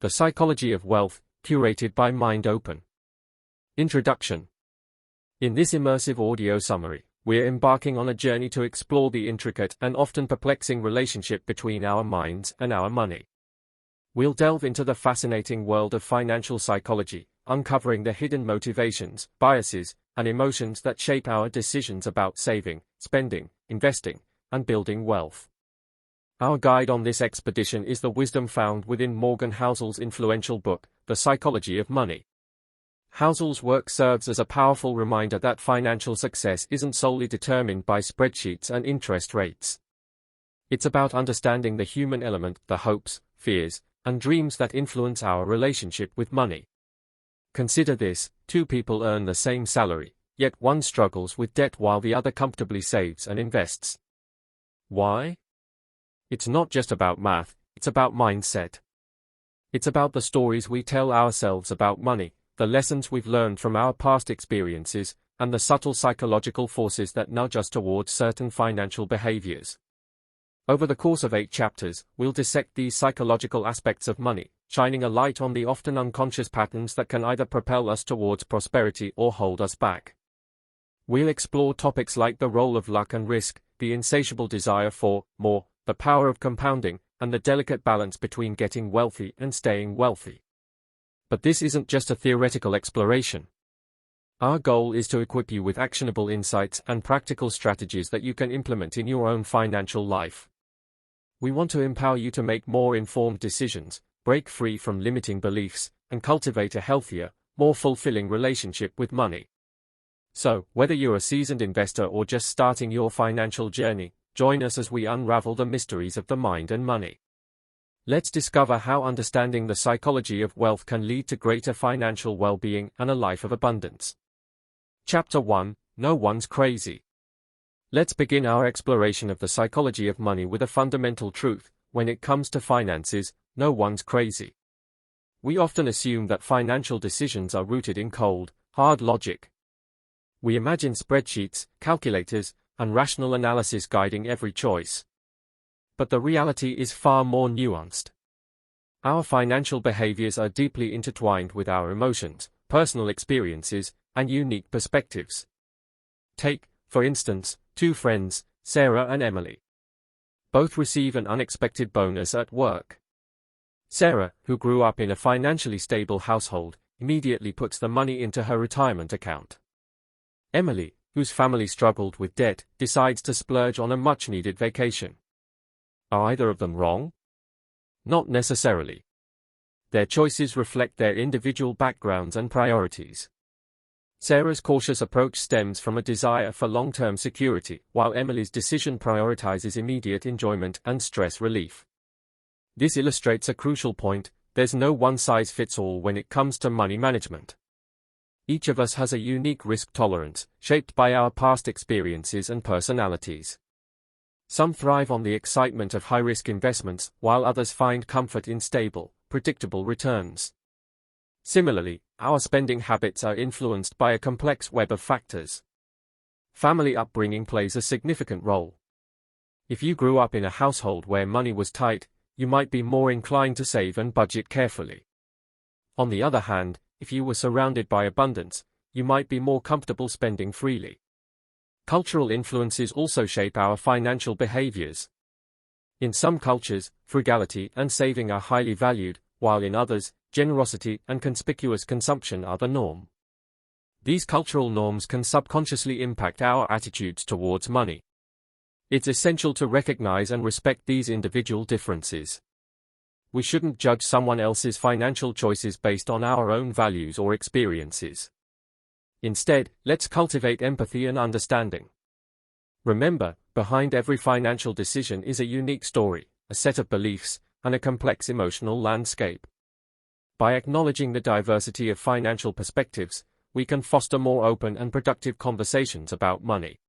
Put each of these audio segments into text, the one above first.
The Psychology of Wealth, curated by Mind Open. Introduction. In this immersive audio summary, we're embarking on a journey to explore the intricate and often perplexing relationship between our minds and our money. We'll delve into the fascinating world of financial psychology, uncovering the hidden motivations, biases, and emotions that shape our decisions about saving, spending, investing, and building wealth. Our guide on this expedition is the wisdom found within Morgan Housel's influential book, The Psychology of Money. Housel's work serves as a powerful reminder that financial success isn't solely determined by spreadsheets and interest rates. It's about understanding the human element, the hopes, fears, and dreams that influence our relationship with money. Consider this: two people earn the same salary, yet one struggles with debt while the other comfortably saves and invests. Why? It's not just about math, it's about mindset. It's about the stories we tell ourselves about money, the lessons we've learned from our past experiences, and the subtle psychological forces that nudge us towards certain financial behaviors. Over the course of 8 chapters, we'll dissect these psychological aspects of money, shining a light on the often unconscious patterns that can either propel us towards prosperity or hold us back. We'll explore topics like the role of luck and risk, the insatiable desire for more, the power of compounding, and the delicate balance between getting wealthy and staying wealthy. But this isn't just a theoretical exploration. Our goal is to equip you with actionable insights and practical strategies that you can implement in your own financial life. We want to empower you to make more informed decisions, break free from limiting beliefs, and cultivate a healthier, more fulfilling relationship with money. So, whether you're a seasoned investor or just starting your financial journey, join us as we unravel the mysteries of the mind and money. Let's discover how understanding the psychology of wealth can lead to greater financial well-being and a life of abundance. Chapter 1: No One's Crazy. Let's begin our exploration of the psychology of money with a fundamental truth: when it comes to finances, no one's crazy. We often assume that financial decisions are rooted in cold, hard logic. We imagine spreadsheets, calculators, and rational analysis guiding every choice. But the reality is far more nuanced. Our financial behaviors are deeply intertwined with our emotions, personal experiences, and unique perspectives. Take, for instance, 2 friends, Sarah and Emily. Both receive an unexpected bonus at work. Sarah, who grew up in a financially stable household, immediately puts the money into her retirement account. Emily, whose family struggled with debt, decides to splurge on a much-needed vacation. Are either of them wrong? Not necessarily. Their choices reflect their individual backgrounds and priorities. Sarah's cautious approach stems from a desire for long-term security, while Emily's decision prioritizes immediate enjoyment and stress relief. This illustrates a crucial point: there's no one-size-fits-all when it comes to money management. Each of us has a unique risk tolerance, shaped by our past experiences and personalities. Some thrive on the excitement of high-risk investments, while others find comfort in stable, predictable returns. Similarly, our spending habits are influenced by a complex web of factors. Family upbringing plays a significant role. If you grew up in a household where money was tight, you might be more inclined to save and budget carefully. On the other hand, if you were surrounded by abundance, you might be more comfortable spending freely. Cultural influences also shape our financial behaviors. In some cultures, frugality and saving are highly valued, while in others, generosity and conspicuous consumption are the norm. These cultural norms can subconsciously impact our attitudes towards money. It's essential to recognize and respect these individual differences. We shouldn't judge someone else's financial choices based on our own values or experiences. Instead, let's cultivate empathy and understanding. Remember, behind every financial decision is a unique story, a set of beliefs, and a complex emotional landscape. By acknowledging the diversity of financial perspectives, we can foster more open and productive conversations about money.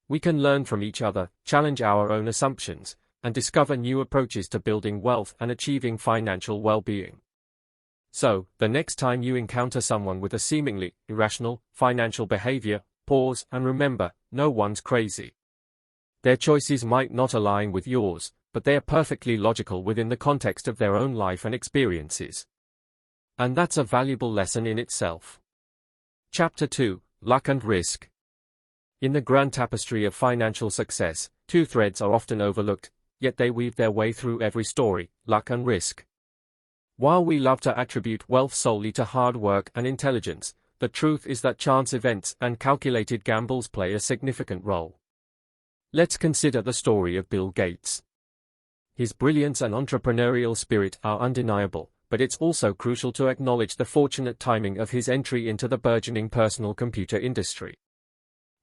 We can learn from each other, challenge our own assumptions, and discover new approaches to building wealth and achieving financial well-being. So, the next time you encounter someone with a seemingly irrational financial behavior, pause and remember, no one's crazy. Their choices might not align with yours, but they are perfectly logical within the context of their own life and experiences. And that's a valuable lesson in itself. Chapter 2: Luck and Risk. In the grand tapestry of financial success, two threads are often overlooked, yet they weave their way through every story: luck and risk. While we love to attribute wealth solely to hard work and intelligence, the truth is that chance events and calculated gambles play a significant role. Let's consider the story of Bill Gates. His brilliance and entrepreneurial spirit are undeniable, but it's also crucial to acknowledge the fortunate timing of his entry into the burgeoning personal computer industry.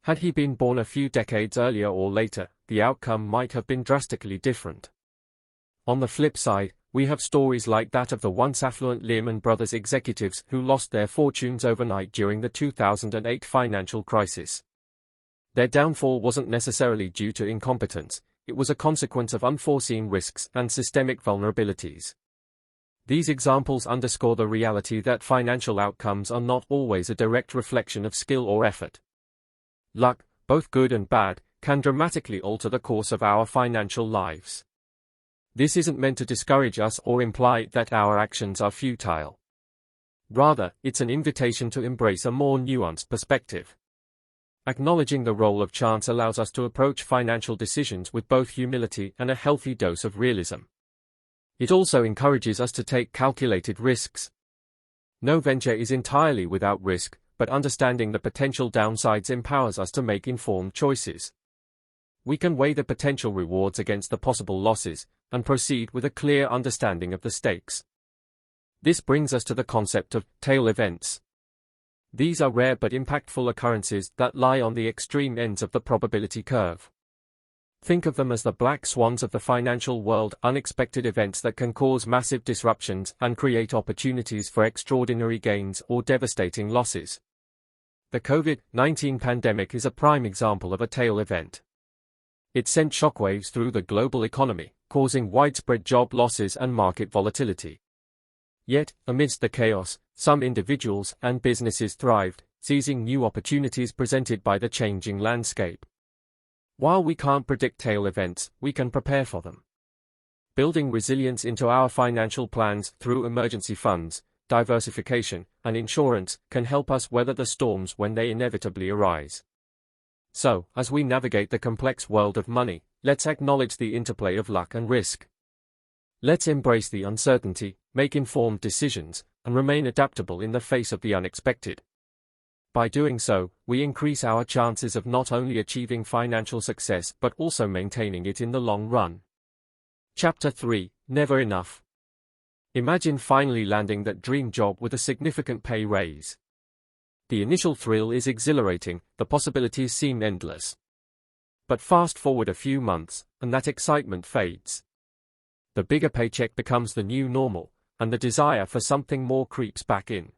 Had he been born a few decades earlier or later, the outcome might have been drastically different. On the flip side, we have stories like that of the once affluent Lehman Brothers executives who lost their fortunes overnight during the 2008 financial crisis. Their downfall wasn't necessarily due to incompetence, it was a consequence of unforeseen risks and systemic vulnerabilities. These examples underscore the reality that financial outcomes are not always a direct reflection of skill or effort. Luck, both good and bad, can dramatically alter the course of our financial lives. This isn't meant to discourage us or imply that our actions are futile. Rather, it's an invitation to embrace a more nuanced perspective. Acknowledging the role of chance allows us to approach financial decisions with both humility and a healthy dose of realism. It also encourages us to take calculated risks. No venture is entirely without risk, but understanding the potential downsides empowers us to make informed choices. We can weigh the potential rewards against the possible losses, and proceed with a clear understanding of the stakes. This brings us to the concept of tail events. These are rare but impactful occurrences that lie on the extreme ends of the probability curve. Think of them as the black swans of the financial world, unexpected events that can cause massive disruptions and create opportunities for extraordinary gains or devastating losses. The COVID-19 pandemic is a prime example of a tail event. It sent shockwaves through the global economy, causing widespread job losses and market volatility. Yet, amidst the chaos, some individuals and businesses thrived, seizing new opportunities presented by the changing landscape. While we can't predict tail events, we can prepare for them. Building resilience into our financial plans through emergency funds, diversification, and insurance can help us weather the storms when they inevitably arise. So, as we navigate the complex world of money, let's acknowledge the interplay of luck and risk. Let's embrace the uncertainty, make informed decisions, and remain adaptable in the face of the unexpected. By doing so, we increase our chances of not only achieving financial success but also maintaining it in the long run. Chapter 3: Never Enough. Imagine finally landing that dream job with a significant pay raise. The initial thrill is exhilarating, the possibilities seem endless. But fast forward a few months, and that excitement fades. The bigger paycheck becomes the new normal, and the desire for something more creeps back in.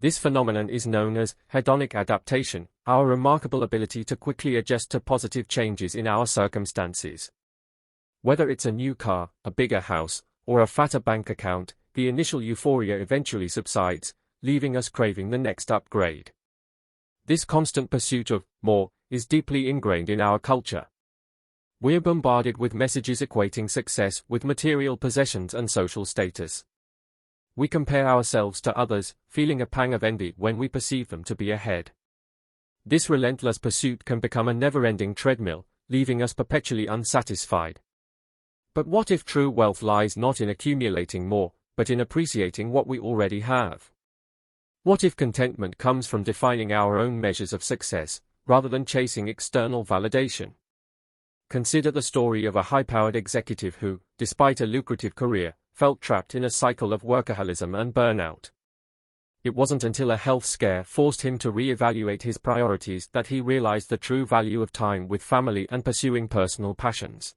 This phenomenon is known as hedonic adaptation, our remarkable ability to quickly adjust to positive changes in our circumstances. Whether it's a new car, a bigger house, or a fatter bank account, the initial euphoria eventually subsides, leaving us craving the next upgrade. This constant pursuit of more is deeply ingrained in our culture. We're bombarded with messages equating success with material possessions and social status. We compare ourselves to others, feeling a pang of envy when we perceive them to be ahead. This relentless pursuit can become a never-ending treadmill, leaving us perpetually unsatisfied. But what if true wealth lies not in accumulating more, but in appreciating what we already have? What if contentment comes from defining our own measures of success, rather than chasing external validation? Consider the story of a high-powered executive who, despite a lucrative career, felt trapped in a cycle of workaholism and burnout. It wasn't until a health scare forced him to re-evaluate his priorities that he realized the true value of time with family and pursuing personal passions.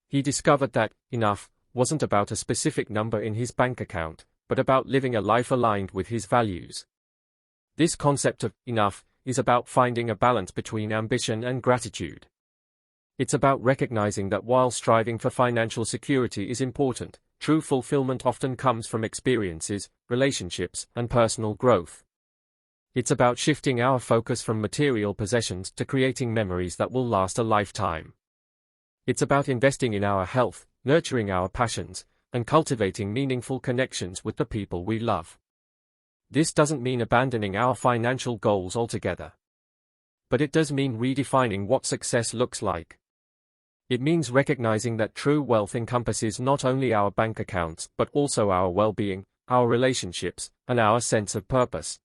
He discovered that enough wasn't about a specific number in his bank account, but about living a life aligned with his values. This concept of enough is about finding a balance between ambition and gratitude. It's about recognizing that while striving for financial security is important, true fulfillment often comes from experiences, relationships, and personal growth. It's about shifting our focus from material possessions to creating memories that will last a lifetime. It's about investing in our health, nurturing our passions, and cultivating meaningful connections with the people we love. This doesn't mean abandoning our financial goals altogether. But it does mean redefining what success looks like. It means recognizing that true wealth encompasses not only our bank accounts but also our well-being, our relationships, and our sense of purpose.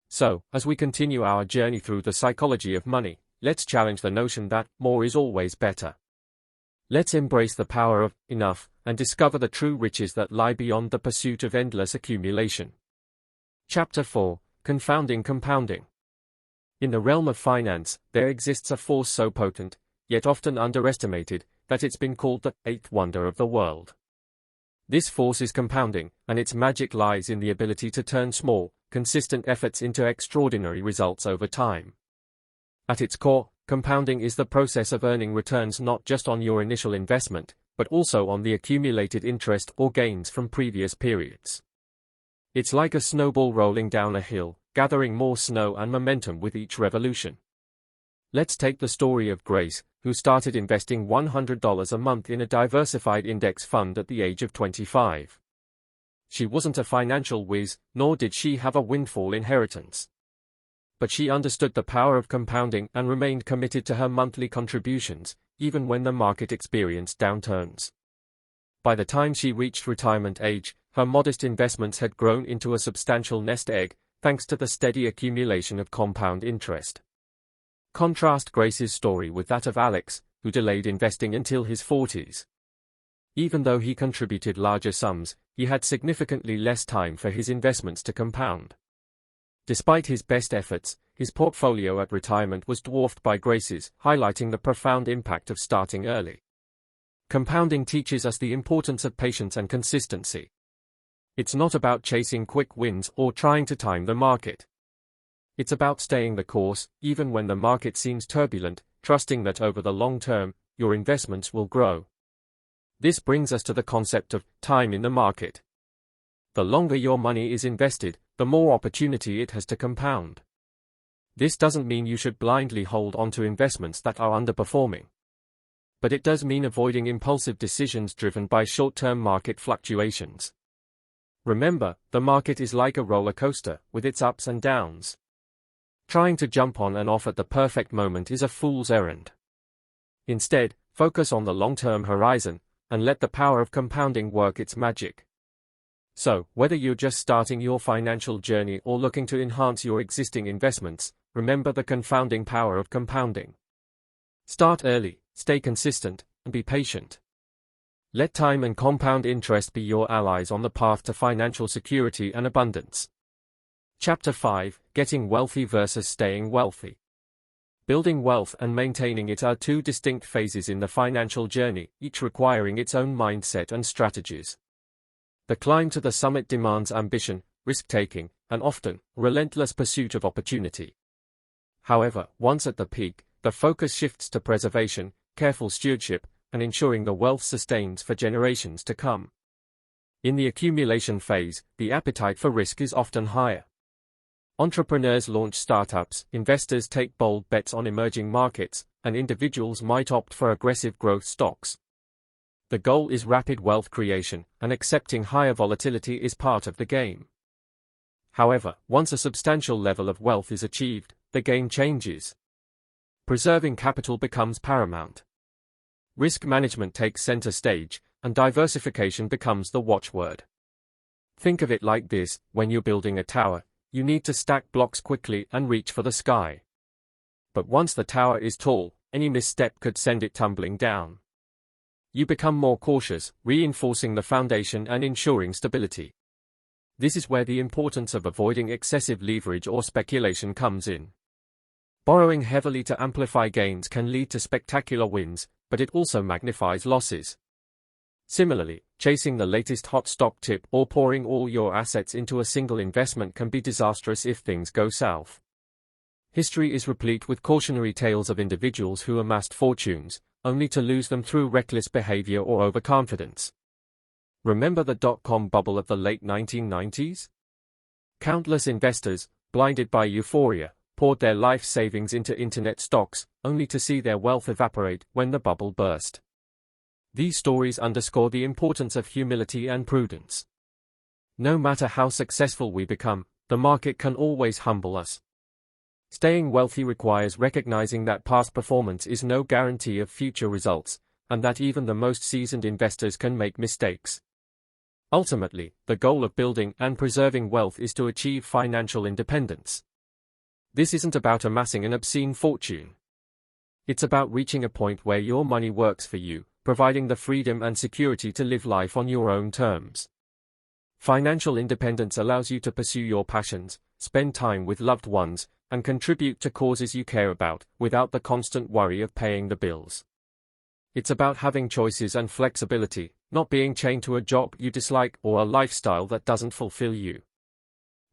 So, as we continue our journey through the psychology of money, let's challenge the notion that more is always better. Let's embrace the power of enough and discover the true riches that lie beyond the pursuit of endless accumulation. Chapter 4: Confounding Compounding. In the realm of finance, there exists a force so potent, yet often underestimated, that it's been called the eighth wonder of the world. This force is compounding, and its magic lies in the ability to turn small, consistent efforts into extraordinary results over time. At its core, compounding is the process of earning returns not just on your initial investment, but also on the accumulated interest or gains from previous periods. It's like a snowball rolling down a hill, gathering more snow and momentum with each revolution. Let's take the story of Grace, who started investing $100 a month in a diversified index fund at the age of 25. She wasn't a financial whiz, nor did she have a windfall inheritance. But she understood the power of compounding and remained committed to her monthly contributions, even when the market experienced downturns. By the time she reached retirement age, her modest investments had grown into a substantial nest egg, thanks to the steady accumulation of compound interest. Contrast Grace's story with that of Alex, who delayed investing until his 40s. Even though he contributed larger sums, he had significantly less time for his investments to compound. Despite his best efforts, his portfolio at retirement was dwarfed by Grace's, highlighting the profound impact of starting early. Compounding teaches us the importance of patience and consistency. It's not about chasing quick wins or trying to time the market. It's about staying the course, even when the market seems turbulent, trusting that over the long term, your investments will grow. This brings us to the concept of time in the market. The longer your money is invested, the more opportunity it has to compound. This doesn't mean you should blindly hold on to investments that are underperforming. But it does mean avoiding impulsive decisions driven by short-term market fluctuations. Remember, the market is like a roller coaster, with its ups and downs. Trying to jump on and off at the perfect moment is a fool's errand. Instead, focus on the long-term horizon, and let the power of compounding work its magic. So, whether you're just starting your financial journey or looking to enhance your existing investments, remember the confounding power of compounding. Start early, stay consistent, and be patient. Let time and compound interest be your allies on the path to financial security and abundance. Chapter 5: Getting Wealthy versus Staying Wealthy. Building wealth and maintaining it are two distinct phases in the financial journey, each requiring its own mindset and strategies. The climb to the summit demands ambition, risk-taking, and often, relentless pursuit of opportunity. However, once at the peak, the focus shifts to preservation, careful stewardship, and ensuring the wealth sustains for generations to come. In the accumulation phase, the appetite for risk is often higher. Entrepreneurs launch startups, investors take bold bets on emerging markets, and individuals might opt for aggressive growth stocks. The goal is rapid wealth creation, and accepting higher volatility is part of the game. However, once a substantial level of wealth is achieved, the game changes. Preserving capital becomes paramount. Risk management takes center stage, and diversification becomes the watchword. Think of it like this: when you're building a tower, you need to stack blocks quickly and reach for the sky. But once the tower is tall, any misstep could send it tumbling down. You become more cautious, reinforcing the foundation and ensuring stability. This is where the importance of avoiding excessive leverage or speculation comes in. Borrowing heavily to amplify gains can lead to spectacular wins, but it also magnifies losses. Similarly, chasing the latest hot stock tip or pouring all your assets into a single investment can be disastrous if things go south. History is replete with cautionary tales of individuals who amassed fortunes, only to lose them through reckless behavior or overconfidence. Remember the dot-com bubble of the late 1990s? Countless investors, blinded by euphoria, poured their life savings into internet stocks, only to see their wealth evaporate when the bubble burst. These stories underscore the importance of humility and prudence. No matter how successful we become, the market can always humble us. Staying wealthy requires recognizing that past performance is no guarantee of future results, and that even the most seasoned investors can make mistakes. Ultimately, the goal of building and preserving wealth is to achieve financial independence. This isn't about amassing an obscene fortune. It's about reaching a point where your money works for you, providing the freedom and security to live life on your own terms. Financial independence allows you to pursue your passions, spend time with loved ones, and contribute to causes you care about, without the constant worry of paying the bills. It's about having choices and flexibility, not being chained to a job you dislike or a lifestyle that doesn't fulfill you.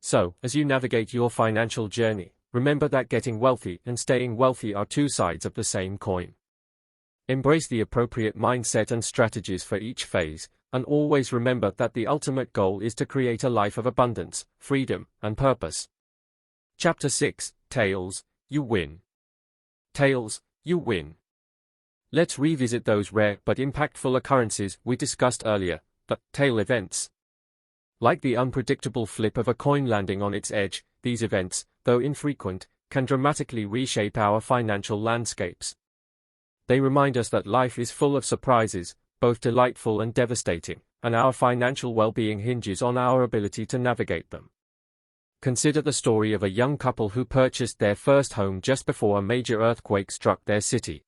So, as you navigate your financial journey, remember that getting wealthy and staying wealthy are two sides of the same coin. Embrace the appropriate mindset and strategies for each phase, and always remember that the ultimate goal is to create a life of abundance, freedom, and purpose. Chapter 6, Tails, You Win. Tails, you win. Let's revisit those rare but impactful occurrences we discussed earlier, the tail events. Like the unpredictable flip of a coin landing on its edge, these events, though infrequent, can dramatically reshape our financial landscapes. They remind us that life is full of surprises, both delightful and devastating, and our financial well-being hinges on our ability to navigate them. Consider the story of a young couple who purchased their first home just before a major earthquake struck their city.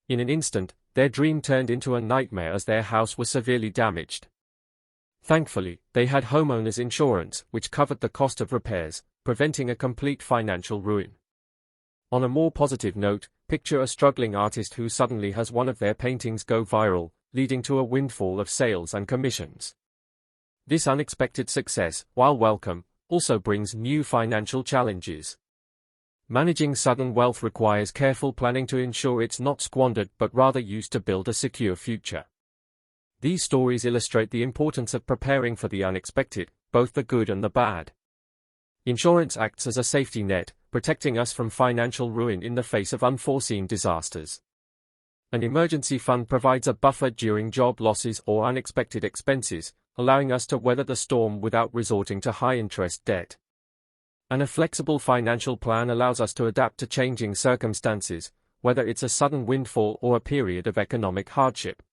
In an instant, their dream turned into a nightmare as their house was severely damaged. Thankfully, they had homeowners insurance, which covered the cost of repairs, preventing a complete financial ruin. On a more positive note, picture a struggling artist who suddenly has one of their paintings go viral, leading to a windfall of sales and commissions. This unexpected success, while welcome, also brings new financial challenges. Managing sudden wealth requires careful planning to ensure it's not squandered but rather used to build a secure future. These stories illustrate the importance of preparing for the unexpected, both the good and the bad. Insurance acts as a safety net, protecting us from financial ruin in the face of unforeseen disasters. An emergency fund provides a buffer during job losses or unexpected expenses, allowing us to weather the storm without resorting to high-interest debt. And a flexible financial plan allows us to adapt to changing circumstances, whether it's a sudden windfall or a period of economic hardship.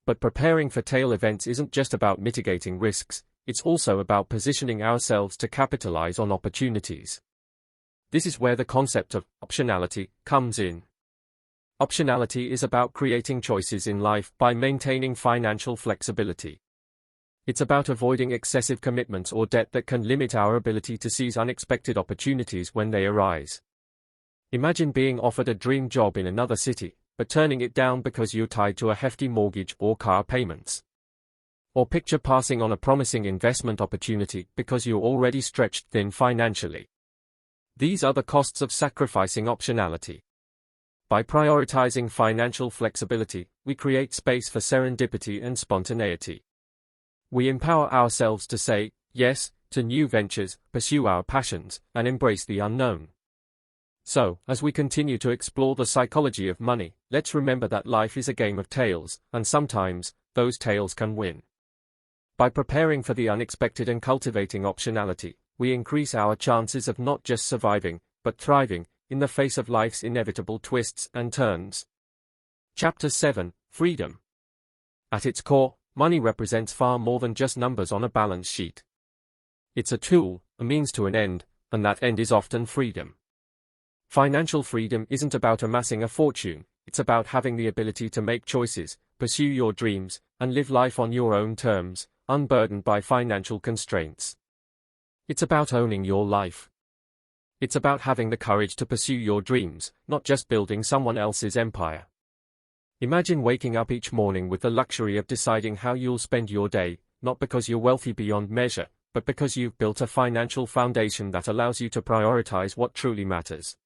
But preparing for tail events isn't just about mitigating risks, it's also about positioning ourselves to capitalize on opportunities. This is where the concept of optionality comes in. Optionality is about creating choices in life by maintaining financial flexibility. It's about avoiding excessive commitments or debt that can limit our ability to seize unexpected opportunities when they arise. Imagine being offered a dream job in another city, but turning it down because you're tied to a hefty mortgage or car payments. Or picture passing on a promising investment opportunity because you're already stretched thin financially. These are the costs of sacrificing optionality. By prioritizing financial flexibility, we create space for serendipity and spontaneity. We empower ourselves to say yes to new ventures, pursue our passions, and embrace the unknown. So, as we continue to explore the psychology of money, let's remember that life is a game of tails, and sometimes, those tails can win. By preparing for the unexpected and cultivating optionality, we increase our chances of not just surviving, but thriving, in the face of life's inevitable twists and turns. Chapter 7, Freedom. At its core, money represents far more than just numbers on a balance sheet. It's a tool, a means to an end, and that end is often freedom. Financial freedom isn't about amassing a fortune, it's about having the ability to make choices, pursue your dreams, and live life on your own terms, unburdened by financial constraints. It's about owning your life. It's about having the courage to pursue your dreams, not just building someone else's empire. Imagine waking up each morning with the luxury of deciding how you'll spend your day, not because you're wealthy beyond measure, but because you've built a financial foundation that allows you to prioritize what truly matters.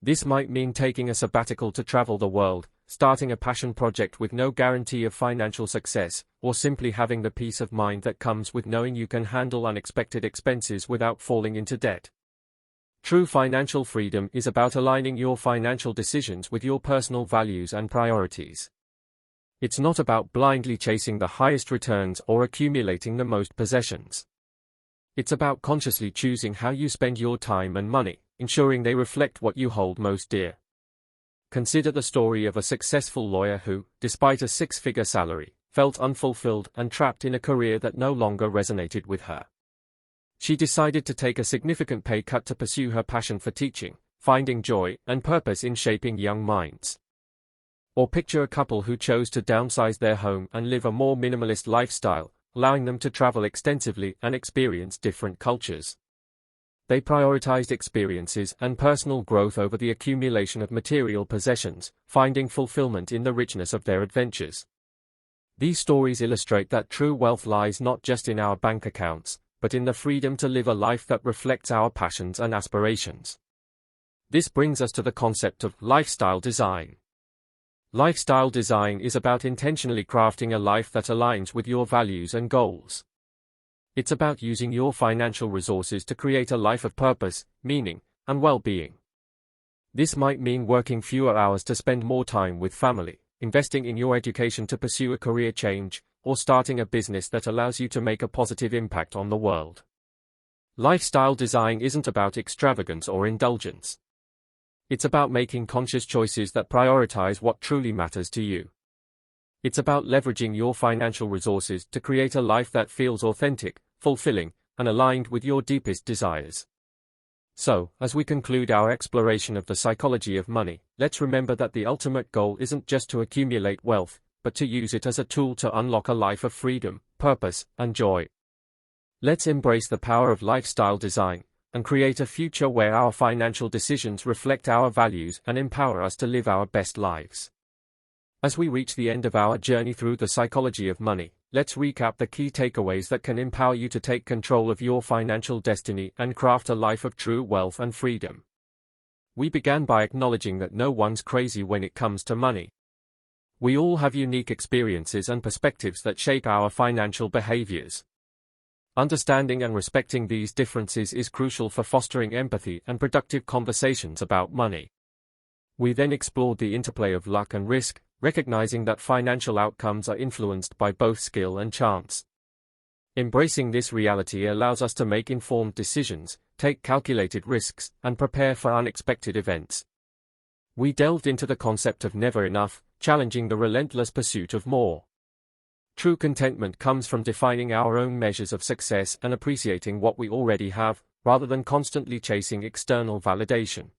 This might mean taking a sabbatical to travel the world, starting a passion project with no guarantee of financial success, or simply having the peace of mind that comes with knowing you can handle unexpected expenses without falling into debt. True financial freedom is about aligning your financial decisions with your personal values and priorities. It's not about blindly chasing the highest returns or accumulating the most possessions. It's about consciously choosing how you spend your time and money, ensuring they reflect what you hold most dear. Consider the story of a successful lawyer who, despite a six-figure salary, felt unfulfilled and trapped in a career that no longer resonated with her. She decided to take a significant pay cut to pursue her passion for teaching, finding joy and purpose in shaping young minds. Or picture a couple who chose to downsize their home and live a more minimalist lifestyle, allowing them to travel extensively and experience different cultures. They prioritized experiences and personal growth over the accumulation of material possessions, finding fulfillment in the richness of their adventures. These stories illustrate that true wealth lies not just in our bank accounts, but in the freedom to live a life that reflects our passions and aspirations. This brings us to the concept of lifestyle design. Lifestyle design is about intentionally crafting a life that aligns with your values and goals. It's about using your financial resources to create a life of purpose, meaning, and well-being. This might mean working fewer hours to spend more time with family, investing in your education to pursue a career change, or starting a business that allows you to make a positive impact on the world. Lifestyle design isn't about extravagance or indulgence. It's about making conscious choices that prioritize what truly matters to you. It's about leveraging your financial resources to create a life that feels authentic, fulfilling, and aligned with your deepest desires. So, as we conclude our exploration of the psychology of money, let's remember that the ultimate goal isn't just to accumulate wealth, but to use it as a tool to unlock a life of freedom, purpose, and joy. Let's embrace the power of lifestyle design, and create a future where our financial decisions reflect our values and empower us to live our best lives. As we reach the end of our journey through the psychology of money, let's recap the key takeaways that can empower you to take control of your financial destiny and craft a life of true wealth and freedom. We began by acknowledging that no one's crazy when it comes to money. We all have unique experiences and perspectives that shape our financial behaviors. Understanding and respecting these differences is crucial for fostering empathy and productive conversations about money. We then explored the interplay of luck and risk, recognizing that financial outcomes are influenced by both skill and chance. Embracing this reality allows us to make informed decisions, take calculated risks, and prepare for unexpected events. We delved into the concept of never enough, challenging the relentless pursuit of more. True contentment comes from defining our own measures of success and appreciating what we already have, rather than constantly chasing external validation.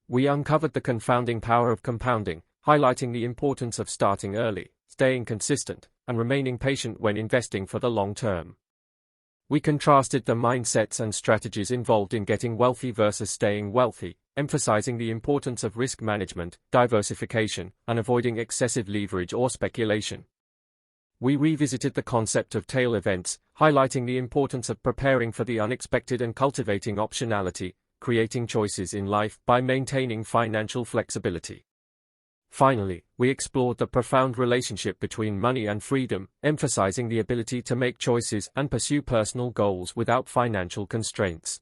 We uncovered the confounding power of compounding, highlighting the importance of starting early, staying consistent, and remaining patient when investing for the long term. We contrasted the mindsets and strategies involved in getting wealthy versus staying wealthy, emphasizing the importance of risk management, diversification, and avoiding excessive leverage or speculation. We revisited the concept of tail events, highlighting the importance of preparing for the unexpected and cultivating optionality, creating choices in life by maintaining financial flexibility. Finally, we explored the profound relationship between money and freedom, emphasizing the ability to make choices and pursue personal goals without financial constraints.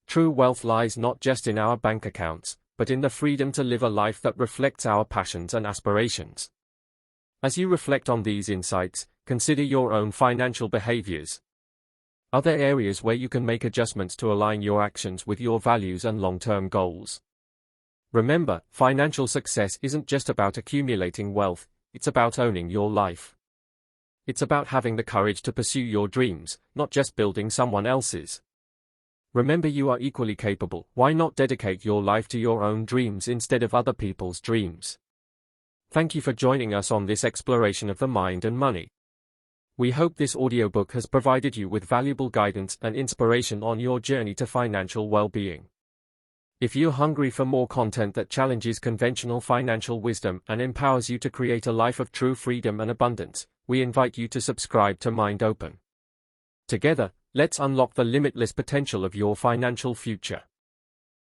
True wealth lies not just in our bank accounts, but in the freedom to live a life that reflects our passions and aspirations. As you reflect on these insights, consider your own financial behaviors. Are there areas where you can make adjustments to align your actions with your values and long-term goals? Remember, financial success isn't just about accumulating wealth, it's about owning your life. It's about having the courage to pursue your dreams, not just building someone else's. Remember, you are equally capable. Why not dedicate your life to your own dreams instead of other people's dreams? Thank you for joining us on this exploration of the mind and money. We hope this audiobook has provided you with valuable guidance and inspiration on your journey to financial well-being. If you're hungry for more content that challenges conventional financial wisdom and empowers you to create a life of true freedom and abundance, we invite you to subscribe to Mind Open. Together, let's unlock the limitless potential of your financial future.